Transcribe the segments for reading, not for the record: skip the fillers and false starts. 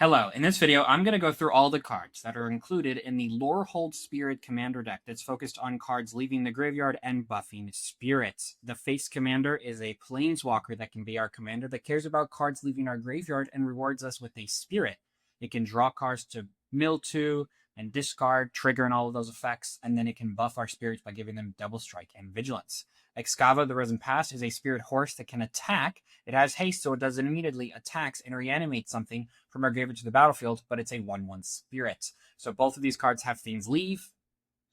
Hello, in this video, I'm going to go through all the cards that are included in the Lorehold Spirit Commander deck that's focused on cards leaving the graveyard and buffing spirits. The Face Commander is a Planeswalker that can be our commander that cares about cards leaving our graveyard and rewards us with a spirit. It can draw cards to mill to and discard, trigger, and all of those effects, and then it can buff our spirits by giving them double strike and vigilance. Excava, the Risen Past, is a spirit horse that can attack. It has haste, so it does it immediately, attacks, and reanimates something from our graveyard to the battlefield, but it's a 1/1 spirit. So both of these cards have things leave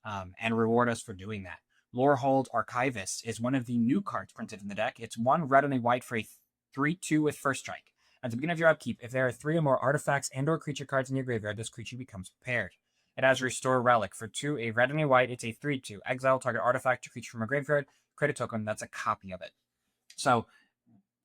and reward us for doing that. Lorehold Archivist is one of the new cards printed in the deck. It's 1 red and a white for a 3/2 with first strike. At the beginning of your upkeep, if there are 3 or more artifacts and or creature cards in your graveyard, this creature becomes prepared. It has Restore Relic. For 2, a red and a white, it's a 3/2. Exile target artifact or creature from a graveyard, create a token that's a copy of it. So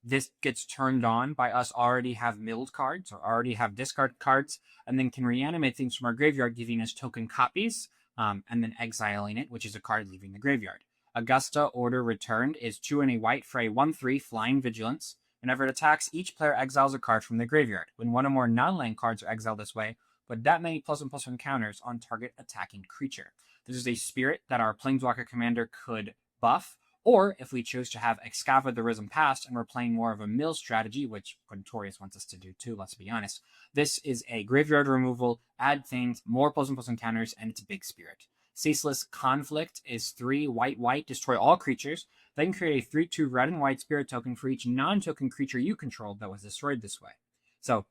this gets turned on by us already have milled cards or already have discard cards, and then can reanimate things from our graveyard, giving us token copies, and then exiling it, which is a card leaving the graveyard. Augusta Order Returned is 2 and a white for a 1/3 flying vigilance. Whenever it attacks, each player exiles a card from the graveyard. When one or more non-land cards are exiled this way, but that many +1/+1 counters on target attacking creature. This is a spirit that our Planeswalker commander could buff, or if we choose to have Excava the Risen Past and we're playing more of a mill strategy, which Quintorius wants us to do too, let's be honest, this is a graveyard removal, add things, more +1/+1 counters, and it's a big spirit. Ceaseless Conflict is 3 white, destroy all creatures, then create a 3/2 red and white spirit token for each non-token creature you control that was destroyed this way. So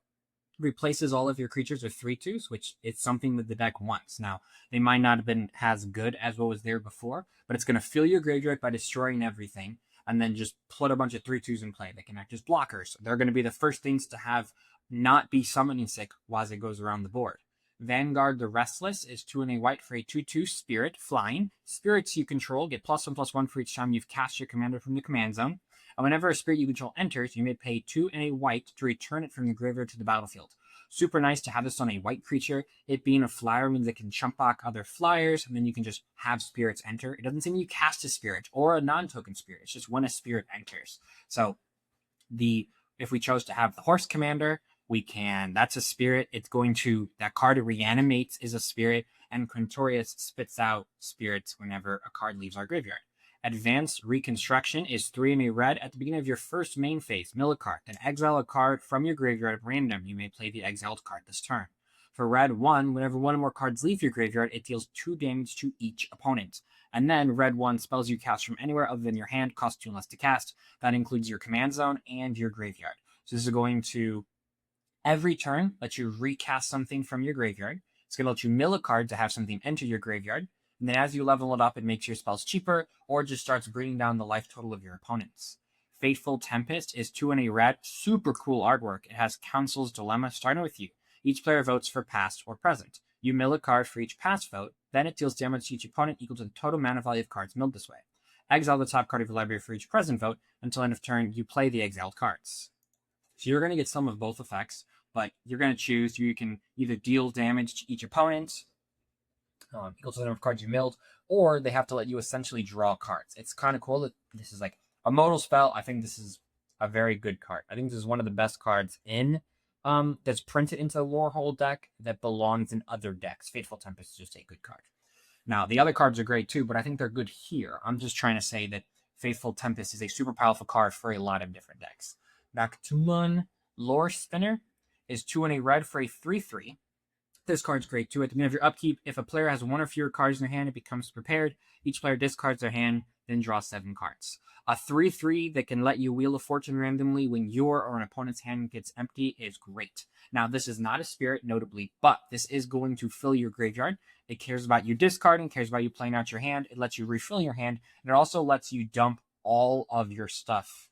replaces all of your creatures with 3/2s, which is something that the deck wants. Now, they might not have been as good as what was there before, but it's going to fill your graveyard by destroying everything, and then just put a bunch of 3/2s in play. They can act as blockers. They're going to be the first things to have not be summoning sick while it goes around the board. Vanguard the Restless is 2 and a white for a 2/2 spirit, flying. Spirits you control get +1/+1 for each time you've cast your commander from the command zone. And whenever a spirit you control enters, you may pay 2 and a white to return it from the graveyard to the battlefield. Super nice to have this on a white creature. It being a flyer means it can chump block other flyers, and then you can just have spirits enter. It doesn't seem you cast a spirit or a non-token spirit. It's just when a spirit enters. So if we chose to have the horse commander, we can. That's a spirit. It's going to, that card reanimates is a spirit, and Quintorius spits out spirits whenever a card leaves our graveyard. Advanced Reconstruction is 3 and a red. At the beginning of your first main phase, mill a card, then exile a card from your graveyard at random. You may play the exiled card this turn. For red 1, whenever one or more cards leave your graveyard, it deals 2 damage to each opponent. And then red 1, spells you cast from anywhere other than your hand cost 2 less to cast. That includes your command zone and your graveyard. So this is going to, every turn, let you recast something from your graveyard. It's going to let you mill a card to have something enter your graveyard. And then as you level it up, it makes your spells cheaper, or just starts bringing down the life total of your opponents. Fateful Tempest is 2 and a red. Super cool artwork. It has Council's Dilemma starting with you. Each player votes for past or present. You mill a card for each past vote, then it deals damage to each opponent equal to the total mana value of cards milled this way. Exile the top card of your library for each present vote. Until end of turn, you play the exiled cards. So you're going to get some of both effects, but you're going to choose. You can either deal damage to each opponent, equal to the number of cards you milled, or they have to let you essentially draw cards. It's kind of cool that this is like a modal spell. I think this is a very good card. I think this is one of the best cards in that's printed into the Lorehold deck that belongs in other decks. Fateful Tempest is just a good card. Now, the other cards are great too, but I think they're good here. I'm just trying to say that Fateful Tempest is a super powerful card for a lot of different decks. Back to one. Lore Spinner is 2 and a red for a 3/3. This card's great too. At the beginning of your upkeep, if a player has 1 or fewer cards in their hand, it becomes prepared. Each player discards their hand, then draws 7 cards. A 3/3 that can let you Wheel of Fortune randomly when your or an opponent's hand gets empty is great. Now, this is not a spirit, notably, but this is going to fill your graveyard. It cares about you discarding, cares about you playing out your hand. It lets you refill your hand, and it also lets you dump all of your stuff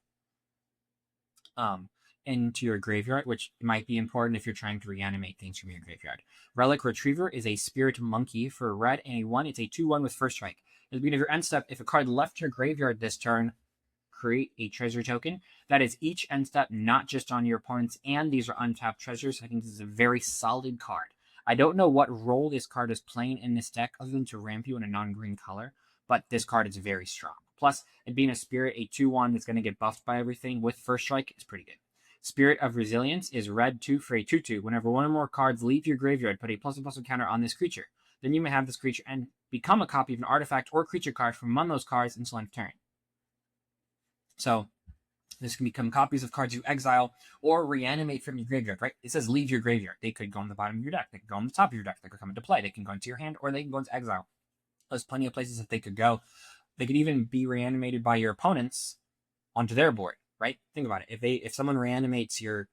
into your graveyard, which might be important if you're trying to reanimate things from your graveyard. Relic Retriever is a spirit monkey for red and a 1. It's a 2/1 with first strike. At the beginning of your end step, if a card left your graveyard this turn, create a treasure token. That is each end step, not just on your opponents, and these are untapped treasures. I think this is a very solid card. I don't know what role this card is playing in this deck other than to ramp you in a non-green color, but this card is very strong. Plus, it being a spirit, a 2/1 that's going to get buffed by everything with first strike is pretty good. Spirit of Resilience is red 2 for a 2/2. Whenever one or more cards leave your graveyard, put a +1/+1 counter on this creature. Then you may have this creature and become a copy of an artifact or creature card from among those cards until end of turn. So this can become copies of cards you exile or reanimate from your graveyard, right? It says leave your graveyard. They could go on the bottom of your deck. They could go on the top of your deck. They could come into play. They can go into your hand, or they can go into exile. There's plenty of places that they could go. They could even be reanimated by your opponents onto their board, right? Think about it. If someone reanimates your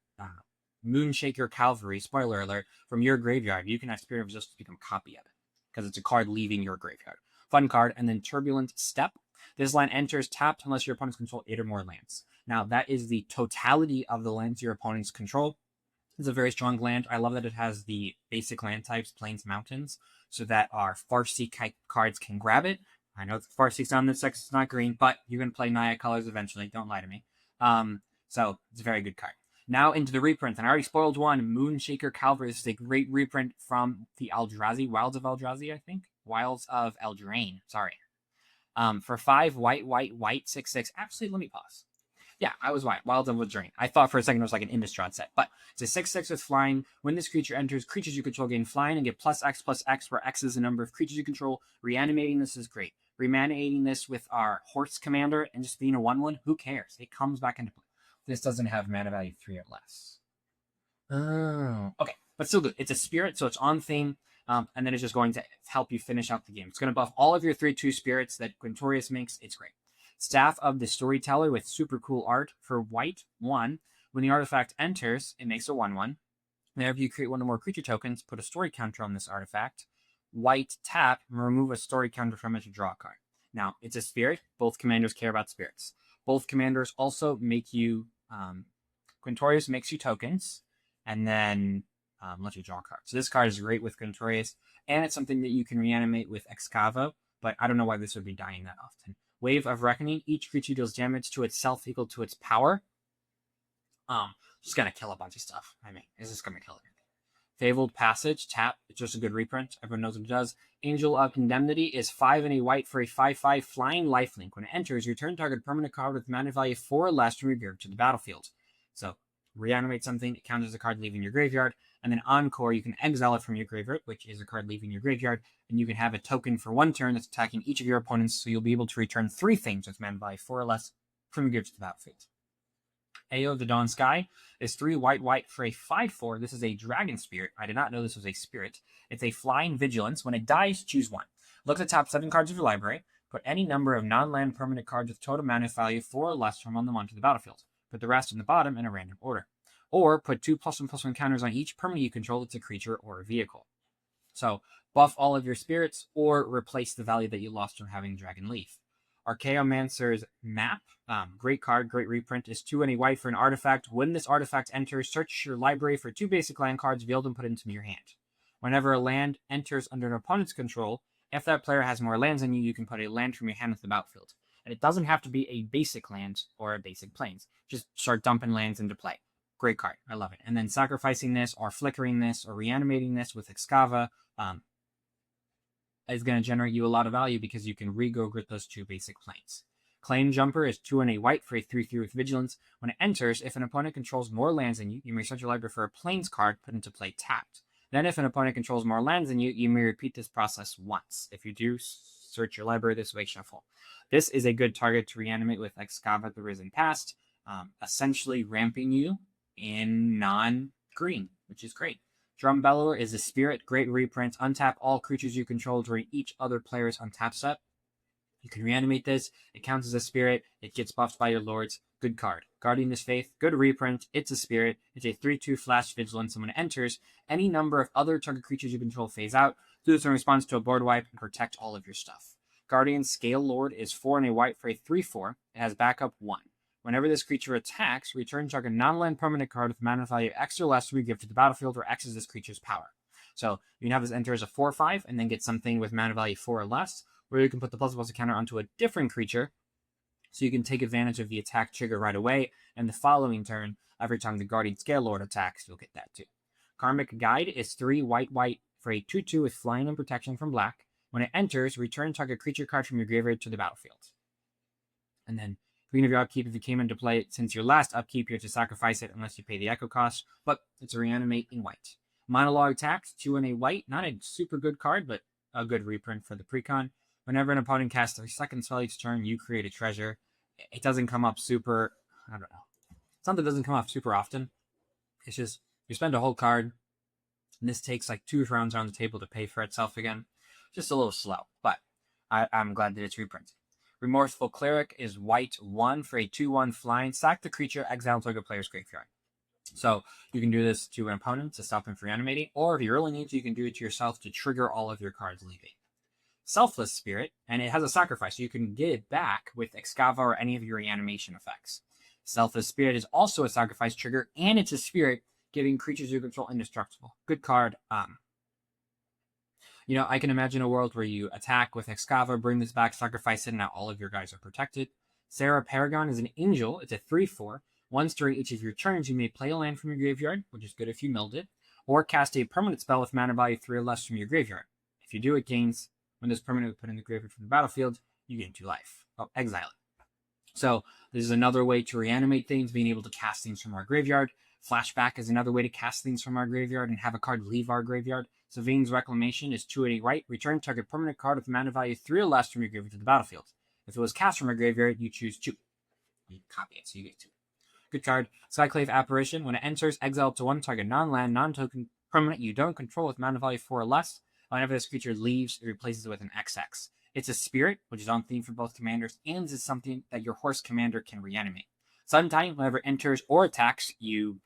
Moonshaker Cavalry, spoiler alert, from your graveyard, you can have Spirit of Resistance become a copy of it because it's a card leaving your graveyard. Fun card. And then Turbulent Step. This land enters tapped unless your opponents control 8 or more lands. Now, that is the totality of the lands your opponents control. It's a very strong land. I love that it has the basic land types, plains, mountains, so that our Farseek cards can grab it. I know Farseek's on this deck, it's not green, but you're going to play Naya colors eventually. Don't lie to me. So it's a very good card. Now into the reprint, and I already spoiled one, Moonshaker Cavalry. This is a great reprint from the Eldrazi, Wilds of Eldrazi, I think? Wilds of Eldraine, sorry. For 5, white, 6/6. Actually, let me pause. Yeah, I was right. Wilds of Eldraine. I thought for a second it was like an Innistrad set, but it's a 6/6 with flying. When this creature enters, creatures you control gain flying and get +X/+X, where X is the number of creatures you control. Reanimating this is great. Reanimating this with our Horse Commander and just being a 1/1, who cares? It comes back into play. This doesn't have mana value 3 or less. Oh, okay, but still good. It's a spirit, so it's on theme. And then it's just going to help you finish out the game. It's going to buff all of your 3/2 spirits that Quintorius makes. It's great. Staff of the Storyteller with super cool art for white 1. When the artifact enters, it makes a 1/1. Whenever you create one or more creature tokens, put a story counter on this artifact. White tap, remove a story counter from it to draw a card. Now, it's a spirit. Both commanders care about spirits. Both commanders also make you, Quintorius makes you tokens, and then let you draw a card. So this card is great with Quintorius, and it's something that you can reanimate with Excava, but I don't know why this would be dying that often. Wave of Reckoning. Each creature deals damage to itself equal to its power. Just gonna kill a bunch of stuff. I mean, it's just gonna kill it. Fabled Passage. Tap. It's just a good reprint. Everyone knows what it does. Angel of Indemnity is 5 and a white for a 5/5 flying lifelink. When it enters, return target permanent card with mana value 4 or less from your graveyard to the battlefield. So reanimate something, it counts as a card leaving your graveyard, and then Encore, you can exile it from your graveyard, which is a card leaving your graveyard, and you can have a token for 1 turn that's attacking each of your opponents, so you'll be able to return 3 things with mana value 4 or less from your graveyard to the battlefield. Ao of the Dawn Sky is 3 white for a 5/4. This is a dragon spirit. I did not know this was a spirit. It's a flying vigilance. When it dies, choose 1. Look at the top 7 cards of your library. Put any number of non-land permanent cards with total mana value 4 or less from on them onto the battlefield. Put the rest in the bottom in a random order. Or put 2 +1/+1 counters on each permanent you control that's a creature or a vehicle. So buff all of your spirits or replace the value that you lost from having Dragon Leaf. Archaeomancer's Map, great card, great reprint, is 2 and a white for an artifact. When this artifact enters, search your library for 2 basic land cards, reveal them, put into your hand. Whenever a land enters under an opponent's control, if that player has more lands than you, you can put a land from your hand into the battlefield. And it doesn't have to be a basic land or a basic plains. Just start dumping lands into play. Great card. I love it. And then sacrificing this or flickering this or reanimating this with Excava is going to generate you a lot of value because you can re-go-grit those 2 basic planes. Claim Jumper is 2 and a white for a 3/3 with Vigilance. When it enters, if an opponent controls more lands than you, you may search your library for a plains card put into play tapped. Then if an opponent controls more lands than you, you may repeat this process once. If you do, search your library this way, shuffle. This is a good target to reanimate with Excava the Risen Past, essentially ramping you in non-green, which is great. Drum Bellower is a spirit, great reprint. Untap all creatures you control during each other player's untap step. You can reanimate this. It counts as a spirit. It gets buffed by your lords. Good card. Guardian is Faith, good reprint. It's a spirit. It's a 3/2 flash vigilance, and when it enters, any number of other target creatures you control phase out. Do this in response to a board wipe and protect all of your stuff. Guardian Scale Lord is 4 and a white for a 3/4. It has backup 1. Whenever this creature attacks, return target non-land permanent card with mana value X or less to be given to the battlefield, where X is this creature's power. So you can have this enter as a 4/5 and then get something with mana value 4 or less, where you can put the +++ counter onto a different creature, so you can take advantage of the attack trigger right away, and the following turn, every time the Guardian Scale Lord attacks, you'll get that too. Karmic Guide is 3 white for a 2/2 with flying and protection from black. When it enters, return target creature card from your graveyard to the battlefield. And then Beginning of your upkeep, if you came into play since your last upkeep, you have to sacrifice it unless you pay the echo cost, but it's a reanimate in white. Monologue tax, 2 and a white, not a super good card, but a good reprint for the Precon. Whenever an opponent casts a second spell each turn, you create a treasure. It doesn't come up super, I don't know. Something doesn't come up super often. It's just, you spend a whole card, and this takes like 2 rounds around the table to pay for itself again. Just a little slow, but I'm glad that it's reprinted. Remorseful Cleric is white 1 for a 2/1 flying. Sack the creature, exile target player's graveyard. So you can do this to an opponent to stop him from reanimating, or if you really need to, you can do it to yourself to trigger all of your cards leaving. Selfless Spirit, and it has a sacrifice, so you can get it back with Excava or any of your reanimation effects. Selfless Spirit is also a sacrifice trigger, and it's a spirit, giving creatures you control indestructible. Good card. I can imagine a world where you attack with Excava, bring this back, sacrifice it, and now all of your guys are protected. Sarah Paragon is an angel. It's a 3/4. Once during each of your turns, you may play a land from your graveyard, which is good if you milled it, or cast a permanent spell with mana value 3 or less from your graveyard. If you do, it gains, when this permanent is put in the graveyard from the battlefield, you gain 2 life. Oh, exile it. So this is another way to reanimate things, being able to cast things from our graveyard. Flashback is another way to cast things from our graveyard and have a card leave our graveyard. Savine's Reclamation is 2 and a white. Return target permanent card with mana value 3 or less from your graveyard to the battlefield. If it was cast from your graveyard, you choose 2. You copy it, so you get 2. Good card. Skyclave Apparition. When it enters, exile to 1 target non-land, non-token permanent you don't control with mana value 4 or less. Whenever this creature leaves, it replaces it with an XX. It's a spirit, which is on theme for both commanders, and is something that your horse commander can reanimate. Sun Titan, whenever it enters or attacks, you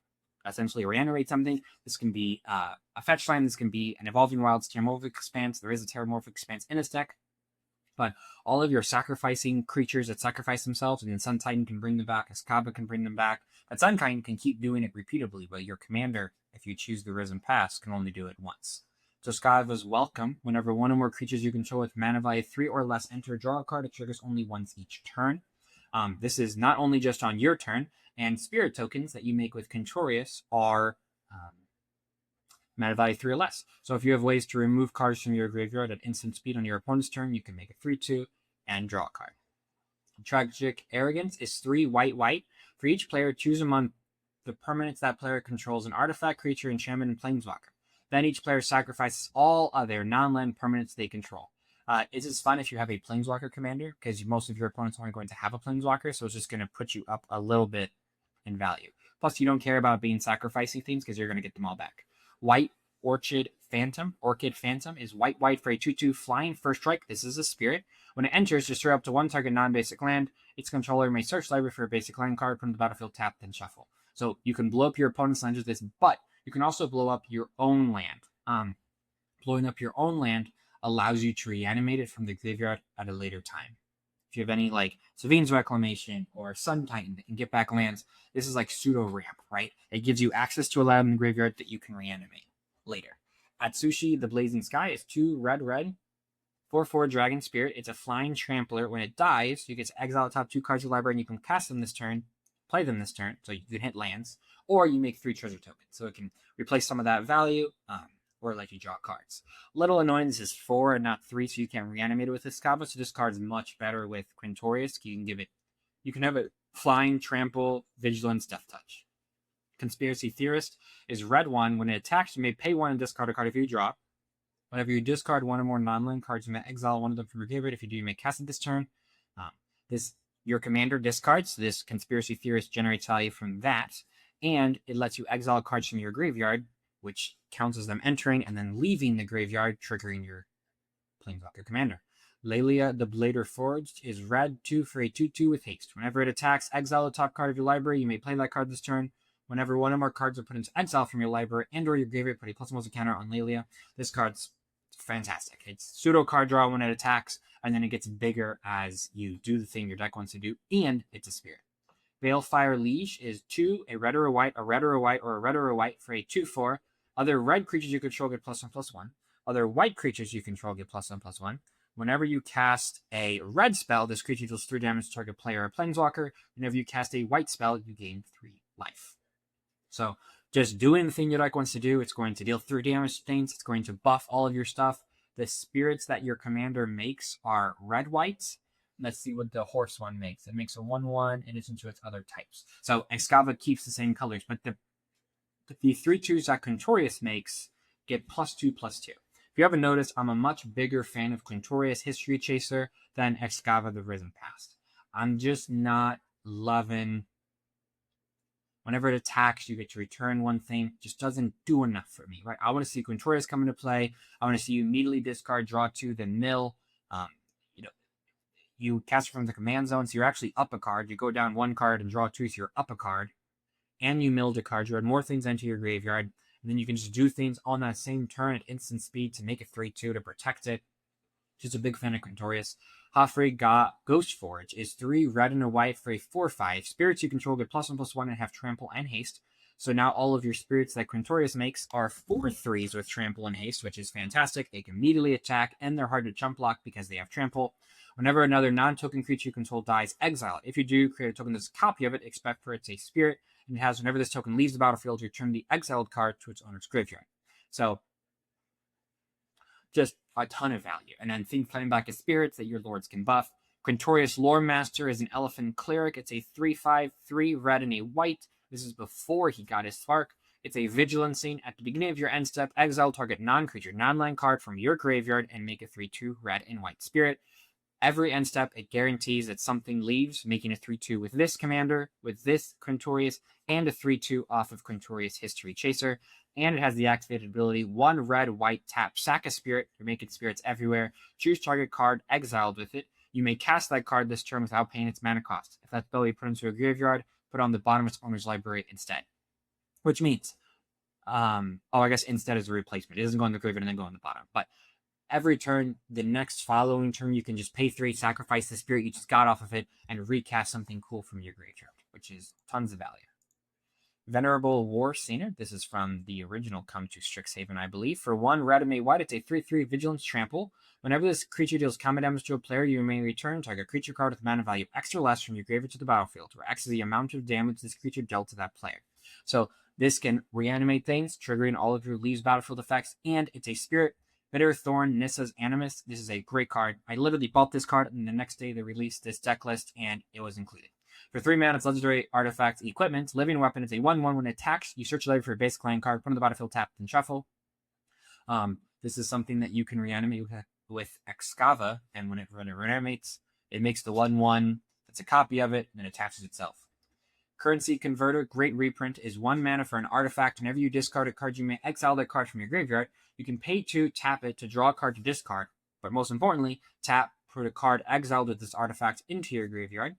essentially reanimate something. This can be a fetch land. This can be an Evolving Wilds Terramorphic Expanse. There is a Terramorphic Expanse in this deck. But all of your sacrificing creatures that sacrifice themselves, and then Sun Titan can bring them back, Excava can bring them back. But Sun Titan can keep doing it repeatedly, but your commander, if you choose the Risen Pass, can only do it once. So Excava's welcome. Whenever one or more creatures you control with mana value 3 or less enter, draw a card. It triggers only once each turn. This is not only just on your turn, and spirit tokens that you make with Quintorius are mana value 3 or less. So if you have ways to remove cards from your graveyard at instant speed on your opponent's turn, you can make a 3/2 and draw a card. Tragic Arrogance is 3 white. For each player, choose among the permanents that player controls an artifact, creature, enchantment, and planeswalker. Then each player sacrifices all other non-land permanents they control. This is fun if you have a planeswalker commander, because most of your opponents aren't going to have a planeswalker, so it's just going to put you up a little bit in value. Plus, you don't care about being sacrificing things because you're going to get them all back. White Orchid Phantom is white for a 2/2 flying first strike. This is a spirit. When it enters, destroy up to 1 target non-basic land. Its controller may search library for a basic land card, put on the battlefield, tap, then shuffle. So you can blow up your opponent's land with this, but you can also blow up your own land. Blowing up your own land allows you to reanimate it from the graveyard at a later time. If you have any like Savine's Reclamation or Sun Titan that can get back lands, this is like pseudo ramp, right? It gives you access to a land in the graveyard that you can reanimate later. Atsushi, the Blazing Sky, is 2 red, 4/4 Dragon Spirit. It's a flying trampler. When it dies, you get to exile the top 2 cards of your library and you can cast them this turn, play them this turn, so you can hit lands, or you make 3 treasure tokens. So it can replace some of that value, or let you draw cards. Little annoying, this is 4 and not 3, so you can reanimate it with Excava. So this card's much better with Quintorius. You can have it flying, trample, vigilance, death touch. Conspiracy Theorist is red 1. When it attacks, you may pay 1 and discard a card if you drop. Whenever you discard 1 or more non-land cards, you may exile 1 of them from your graveyard. If you do, you may cast it this turn. Your commander discards, so this Conspiracy Theorist generates value from that, and it lets you exile cards from your graveyard, which counts as them entering and then leaving the graveyard, triggering your Planeswalker commander. Lelia, the Blader Forged, is red 2 for a 2/2 with haste. Whenever it attacks, exile the top card of your library. You may play that card this turn. Whenever one or more cards are put into exile from your library and or your graveyard, put a +1 counter on Lelia. This card's fantastic. It's pseudo card draw when it attacks, and then it gets bigger as you do the thing your deck wants to do, and it's a spirit. Balefire Liege is 2, a red or a white, a red or a white, or a red or a white for a 2/4. Other red creatures you control get +1/+1. Other white creatures you control get +1/+1. Whenever you cast a red spell, this creature deals 3 damage to target player or planeswalker. Whenever you cast a white spell, you gain 3 life. So just doing the thing your deck wants to do. It's going to deal 3 damage to things. It's going to buff all of your stuff. The spirits that your commander makes are red-white. Let's see what the horse one makes. It makes a 1/1 in addition to its other types. So Excava keeps the same colors, but the 3/2s that Quintorius makes get +2/+2. If you haven't noticed, I'm a much bigger fan of Quintorius History Chaser than Excava the Risen Past. I'm just not loving. Whenever it attacks, you get to return one thing. Just doesn't do enough for me, right? I want to see Quintorius come into play. I want to see you immediately discard, draw 2, then mill. You know, you cast it from the command zone, so you're actually up a card. You go down 1 card and draw 2, so you're up a card. And you milled a card. You add more things into your graveyard. And then you can just do things on that same turn at instant speed to make it 3/2 to protect it. Just a big fan of Quintorius. Hofrey Ghost Forge is 3 red and a white for a 4/5. Spirits you control get +1/+1 and have trample and haste. So now all of your spirits that Quintorius makes are 4/3s with trample and haste, which is fantastic. They can immediately attack, and they're hard to chump block because they have trample. Whenever another non-token creature you control dies, exile it. If you do, create a token that's a copy of it, except for it's a spirit, and it has whenever this token leaves the battlefield, return the exiled card to its owner's graveyard. So just a ton of value. And then things playing back as spirits that your lords can buff. Quintorius Lore Master is an Elephant Cleric. It's a 3/5, 3 red and a white. This is before he got his Spark. It's a Vigilancing. At the beginning of your end step, exile target non-creature, non-land card from your graveyard and make a 3/2 red and white spirit. Every end step, it guarantees that something leaves, making a 3/2 with this commander, with this Quintorius, and a 3/2 off of Quintorius History Chaser. And it has the activated ability 1 red, white, tap, sack a spirit. You're making spirits everywhere. Choose target card, exiled with it. You may cast that card this turn without paying its mana cost. If that spell you put into a graveyard, put it on the bottom of its owner's library instead. Which means, I guess instead is a replacement. It doesn't go in the graveyard and then go on the bottom. But every turn, the next following turn, you can just pay 3, sacrifice the spirit you just got off of it, and recast something cool from your graveyard, which is tons of value. Venerable War Singer. This is from the original Come to Strixhaven, I believe. For 1 red and a white, it's a 3/3 Vigilance Trample. Whenever this creature deals combat damage to a player, you may return target creature card with mana value X or less from your graveyard to the battlefield, where X is the amount of damage this creature dealt to that player. So this can reanimate things, triggering all of your leaves battlefield effects, and it's a spirit. Bitter Thorn, Nissa's Animus. This is a great card. I literally bought this card, and the next day they released this deck list, and it was included. For 3 mana, it's legendary artifact equipment. Living weapon is a 1/1 when it attacks. You search the library for a basic land card, put on the battlefield, tap, and shuffle. This is something that you can reanimate with Excava, and when it reanimates, it makes the 1/1 that's a copy of it, and then attaches itself. Currency Converter, great reprint, is 1 mana for an artifact. Whenever you discard a card, you may exile that card from your graveyard. You can pay 2, tap it to draw a card to discard, but most importantly, tap, put a card exiled with this artifact into your graveyard.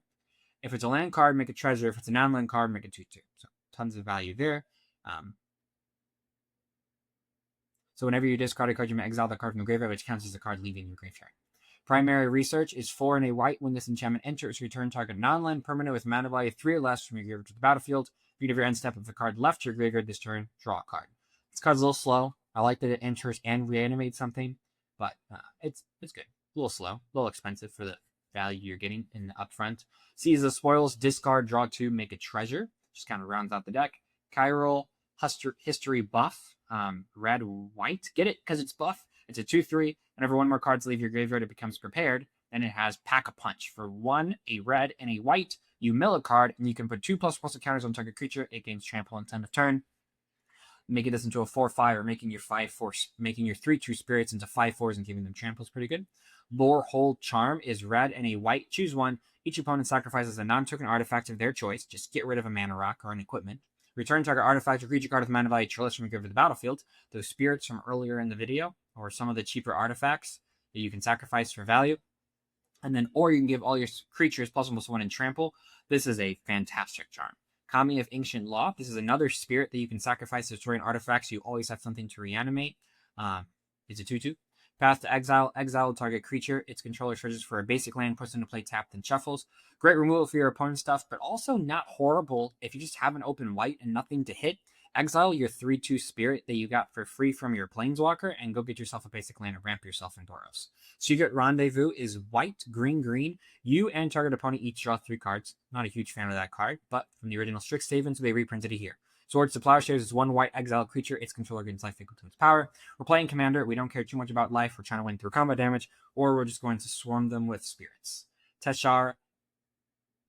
If it's a land card, make a treasure. If it's a non-land card, make a 2/2. So tons of value there. So whenever you discard a card, you may exile that card from the graveyard, which counts as a card leaving your graveyard. Primary Research is 4 and a white. When this enchantment enters, return target non-land permanent with mana value 3 or less from your graveyard to the battlefield. If you have your end step of the card left your graveyard this turn, draw a card. This card's a little slow. I like that it enters and reanimates something, but it's good. A little slow, a little expensive for the value you're getting in the upfront. Seize the Spoils, discard, draw 2, make a treasure. Just kind of rounds out the deck. Chiral History Buff, red, white. Get it? Because it's buff. It's a 2/3. Whenever 1 more cards leave your graveyard, it becomes prepared. Then it has Pack a Punch. For 1, a red, and a white, you mill a card, and you can put 2++ counters on target creature. It gains trample on end of turn. Making this into a 4/5 or making your 5/4, making your 3/2 spirits into 5/4s and giving them trample is pretty good. Lorehold Charm is red and a white. Choose 1. Each opponent sacrifices a non-token artifact of their choice. Just get rid of a mana rock or an equipment. Return target artifact or creature card with mana value less from your graveyard to the battlefield. Those spirits from earlier in the video, or some of the cheaper artifacts that you can sacrifice for value. And then, or you can give all your creatures +1/+1 in trample. This is a fantastic charm. Kami of Ancient Law. This is another spirit that you can sacrifice to destroy an artifact, so you always have something to reanimate. It's a 2/2. Path to Exile. Exile target creature. Its controller searches for a basic land, puts into play, tapped, and shuffles. Great removal for your opponent's stuff, but also not horrible if you just have an open white and nothing to hit. Exile your 3/2 spirit that you got for free from your Planeswalker and go get yourself a basic land and ramp yourself in Boros. Secret Rendezvous is white, green, green. You and target opponent each draw 3 cards. Not a huge fan of that card, but from the original Strixhaven, so they reprinted it here. Swords to Plowshares is 1 white exile creature. Its controller gains life equal to its power. We're playing Commander. We don't care too much about life. We're trying to win through combat damage, or we're just going to swarm them with spirits. Teshar,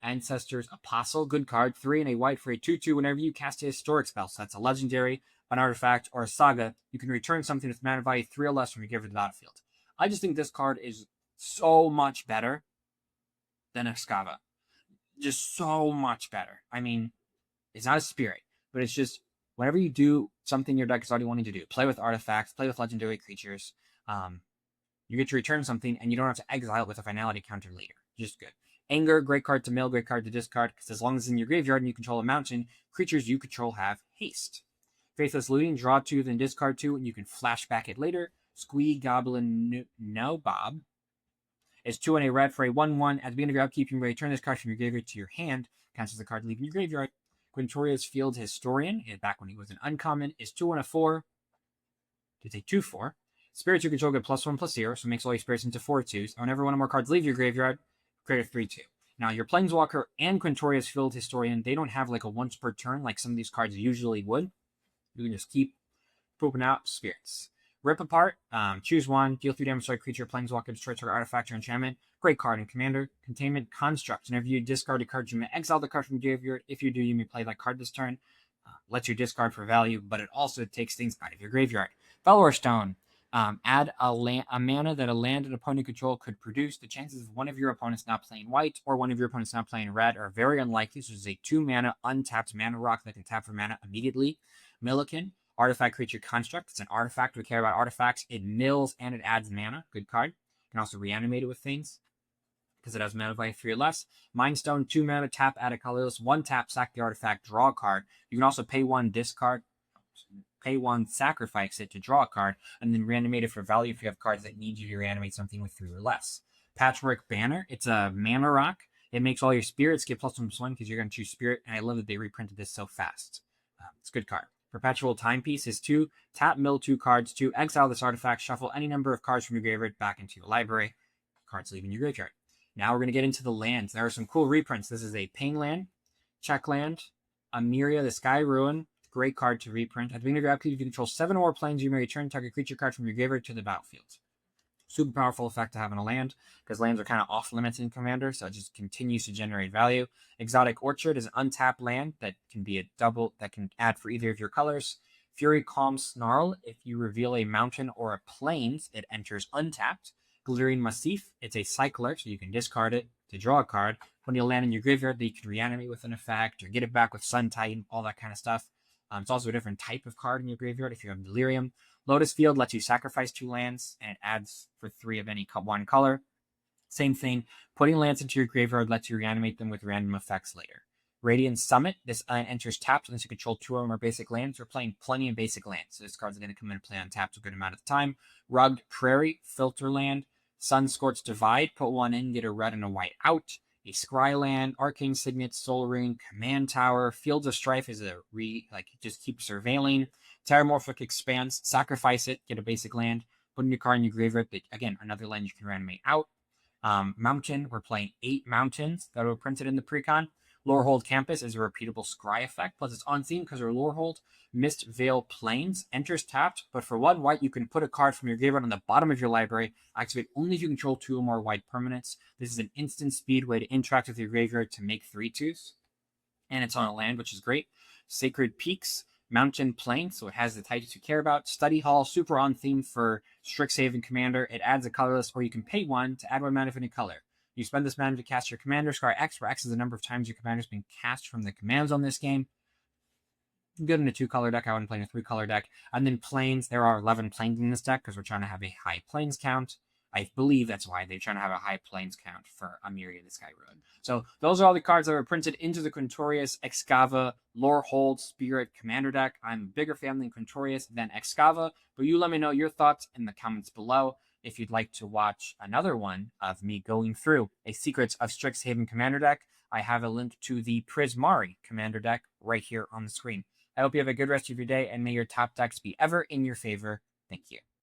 Ancestors Apostle, good card. 3 and a white for a 2/2. Whenever you cast a historic spell, so that's a legendary, an artifact, or a saga, you can return something with mana value 3 or less from your giver to the battlefield. I just think this card is so much better than Excava. Just so much better. I mean, it's not a spirit, but it's just whenever you do something your deck is already wanting to do, play with artifacts, play with legendary creatures, you get to return something, and you don't have to exile it with a finality counter later. Just good. Anger, great card to mill, great card to discard, because as long as it's in your graveyard and you control a mountain, creatures you control have haste. Faithless Looting, draw 2, then discard 2, and you can flashback it later. Squee Goblin Nobob is 2 and a red for a 1/1. At the beginning of your upkeep, you may return this card from your graveyard to your hand. Cancels the card leaving your graveyard. Quintorius Field Historian, back when he was an uncommon, is 2 and a 4. It's a 2/4. Spirits you control get +1/+0, so it makes all your spirits into 4/2s. And whenever one or more cards leave your graveyard, create a 3/2. Now, your Planeswalker and Quintorius Field Historian, they don't have like a once per turn like some of these cards usually would. You can just keep pooping out spirits. Rip Apart, choose one, deal 3 damage to a creature, Planeswalker, destroy target artifact or enchantment. Great card in Commander. Containment Construct. Whenever you discard a card, you may exile the card from your graveyard. If you do, you may play that card this turn. Lets you discard for value, but it also takes things out of your graveyard. Valor Stone. Add a mana that a land an opponent control could produce. The chances of one of your opponents not playing white or one of your opponents not playing red are very unlikely. So this is a 2-mana untapped mana rock that can tap for mana immediately. Milliken, Artifact Creature Construct. It's an artifact. We care about artifacts. It mills and it adds mana. Good card. You can also reanimate it with things because it has mana value 3 or less. Mindstone, 2 mana, tap, add a colorless. 1 tap, sack the artifact, draw a card. You can also pay 1, discard. Pay 1, sacrifice it to draw a card, and then reanimate it for value if you have cards that need you to reanimate something with 3 or less. Patchwork Banner. It's a mana rock. It makes all your spirits get +1/+1 because you're going to choose spirit, and I love that they reprinted this so fast. It's a good card. Perpetual Timepiece is 2. Tap, mill 2 cards. 2. Exile this artifact. Shuffle any number of cards from your graveyard back into your library. Cards leaving your graveyard. Now we're going to get into the lands. There are some cool reprints. This is a Painland, Checkland, Amiria, the Sky Ruin. Great card to reprint. At the beginning of your upkeep, if you control 7 or more planes, you may return target creature card from your graveyard to the battlefield. Super powerful effect to have in a land, because lands are kind of off limits in Commander, so it just continues to generate value. Exotic Orchard is an untapped land that can be a double, that can add for either of your colors. Fury Calm Snarl, if you reveal a mountain or a plains, it enters untapped. Glittering Massif, it's a cycler, so you can discard it to draw a card. When you land in your graveyard, that you can reanimate with an effect, or get it back with Sun Titan, all that kind of stuff. It's also a different type of card in your graveyard if you have Delirium. Lotus Field lets you sacrifice 2 lands, and it adds for 3 of any one color. Same thing, putting lands into your graveyard lets you reanimate them with random effects later. Radiant Summit, this enters tapped unless you control 2 or more basic lands. We're playing plenty of basic lands, so this card's going to come in and play untapped a good amount of the time. Rugged Prairie, Filter Land, Sun Scorched Divide, put 1 in, get a red and a white out. A Scryland, Arcane Signet, Soul Ring, Command Tower, Fields of Strife is just keep surveilling. Terramorphic Expanse, sacrifice it, get a basic land, put in your card in your graveyard, but again, another land you can reanimate out. Mountain, we're playing 8 mountains that were printed in the Precon. Lorehold Campus is a repeatable scry effect, plus it's on theme because we're Lorehold. Mist Veil Plains enters tapped, but for 1 white, you can put a card from your graveyard on the bottom of your library, activate only if you control 2 or more white permanents. This is an instant speed way to interact with your graveyard to make 3/2s, and it's on a land, which is great. Sacred Peaks, Mountain Plain, so it has the types you care about. Study Hall, super on theme for Strixhaven Commander. It adds a colorless, or you can pay 1 to add 1 mana of any color. You spend this mana to cast your commander, scry X, where X is the number of times your commander's been cast from the commands on this game. Good in a 2-color deck. I wouldn't play in a 3-color deck. And then planes. There are 11 planes in this deck because we're trying to have a high planes count. I believe that's why they're trying to have a high planes count for Amiria, the Sky Ruin. So those are all the cards that were printed into the Quintorius, Excava, Lorehold, Spirit Commander deck. I'm a bigger fan than Quintorius than Excava, but you let me know your thoughts in the comments below. If you'd like to watch another one of me going through a Secrets of Strixhaven Commander deck, I have a link to the Prismari Commander deck right here on the screen. I hope you have a good rest of your day, and may your top decks be ever in your favor. Thank you.